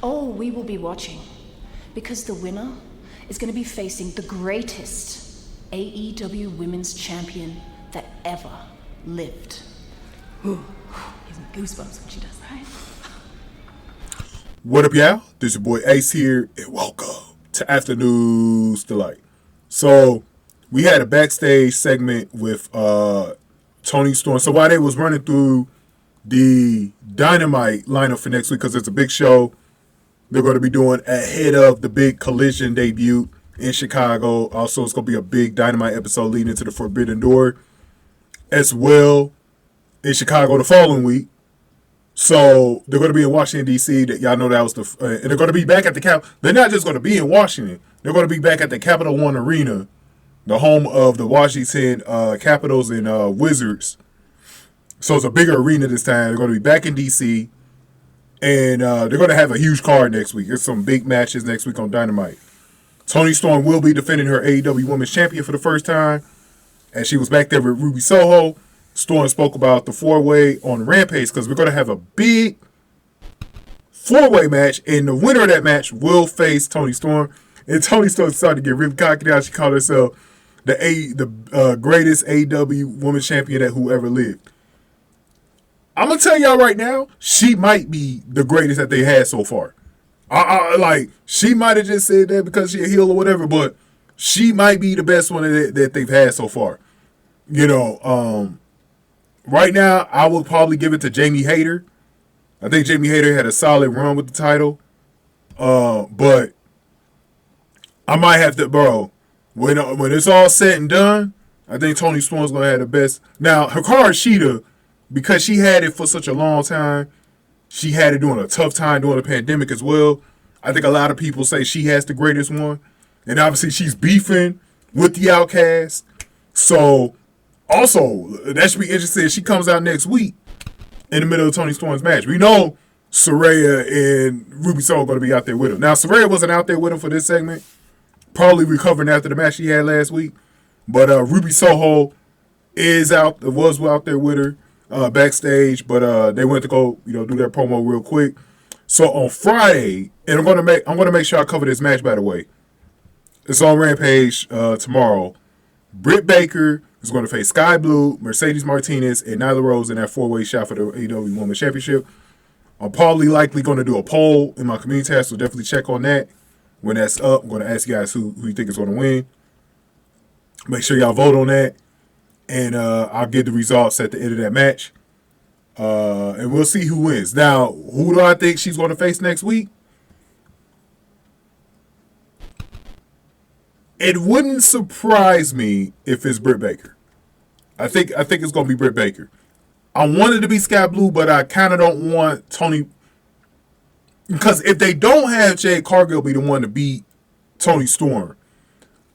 Oh, we will be watching. Because the winner is going to be facing the greatest AEW Women's Champion that ever lived. Ooh, gives me goosebumps when she does that. What up, y'all? This is your boy Ace here, and welcome to Afternoon's Delight. So, we had a backstage segment with Toni Storm. So, while they was running through the Dynamite lineup for next week, because it's a big show they're going to be doing ahead of the big Collision debut in Chicago. Also, it's going to be a big Dynamite episode leading into the Forbidden Door as well in Chicago the following week. So they're going to be in Washington, D.C. Y'all know that was and they're going to be back at the Cap. They're not just going to be in Washington. They're going to be back at the Capital One Arena, the home of the Washington Capitals and Wizards. So it's a bigger arena this time. They're going to be back in D.C., and they're going to have a huge card next week. There's some big matches next week on Dynamite. Toni Storm will be defending her AEW Women's Champion for the first time, and she was back there with Ruby Soho. Storm spoke about the four-way on Rampage, because we're going to have a big four-way match, and the winner of that match will face Toni Storm. And Toni Storm started to get really cocky now. She called herself the greatest AEW Women's Champion that who ever lived. I'm going to tell y'all right now, she might be the greatest that they had so far. She might have just said that because she's a heel or whatever, but she might be the best one that they've had so far. You know, right now, I would probably give it to Jamie Hayter. I think Jamie Hayter had a solid run with the title. But I might have to, when it's all said and done, I think Toni Storm's going to have the best. Now, Hikaru Shida, because she had it for such a long time, she had it during a tough time during the pandemic as well. I think a lot of people say she has the greatest one. And obviously she's beefing with the Outcast. So, also, that should be interesting. She comes out next week in the middle of Toni Storm's match. We know Saraya and Ruby Soho are going to be out there with him. Now, Saraya wasn't out there with him for this segment. Probably recovering after the match she had last week. But Ruby Soho was out there with her. Backstage, but they went to go, do their promo real quick. So on Friday, and I'm gonna make sure I cover this match, by the way. It's on Rampage tomorrow. Britt Baker is going to face Skye Blue, Mercedes Martinez, and Nyla Rose in that four-way shot for the AEW Women's Championship. I'm probably likely going to do a poll in my community tab, so definitely check on that when that's up. I'm going to ask you guys who you think is going to win. Make sure y'all vote on that. And I'll get the results at the end of that match. And we'll see who wins. Now, who do I think she's going to face next week? It wouldn't surprise me if it's Britt Baker. I think it's going to be Britt Baker. I wanted to be Skye Blue, but I kind of don't want Toni. Because if they don't have Jade Cargill be the one to beat Toni Storm,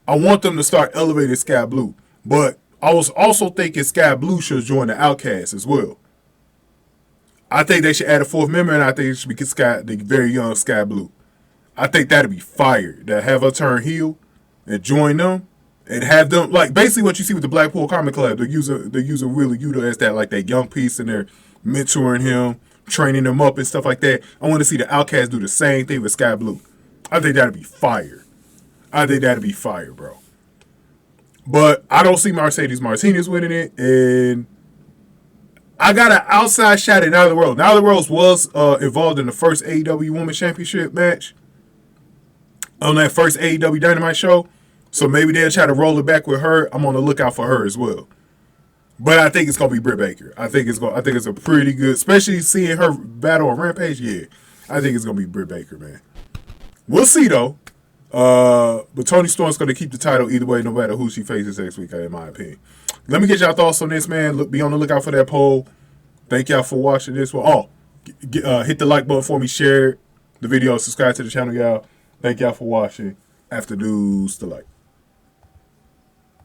I want them to start elevating Skye Blue. But I was also thinking Skye Blue should join the Outcast as well. I think they should add a fourth member, and I think it should be the very young Skye Blue. I think that'd be fire. To have her turn heel and join them, and have them basically what you see with the Blackpool Comedy Club. They're using Wheeler Yuta as that young piece, and they're mentoring him, training him up and stuff like that. I want to see the Outcast do the same thing with Skye Blue. I think that'd be fire. Bro. But I don't see Mercedes Martinez winning it, and I got an outside shot at Nyla Rose. Nyla Rose was involved in the first AEW Women's Championship match on that first AEW Dynamite show, so maybe they'll try to roll it back with her. I'm on the lookout for her as well. But I think it's gonna be Britt Baker. I think it's a pretty good, especially seeing her battle on Rampage. Yeah, I think it's gonna be Britt Baker, man. We'll see though. But Toni Storm's going to keep the title either way, no matter who she faces next week, in my opinion. Let me get y'all thoughts on this, man. Be on the lookout for that poll. Thank y'all for watching this one. Hit the like button for me, share the video, subscribe to the channel, y'all. Thank y'all for watching Afternoon's Delight.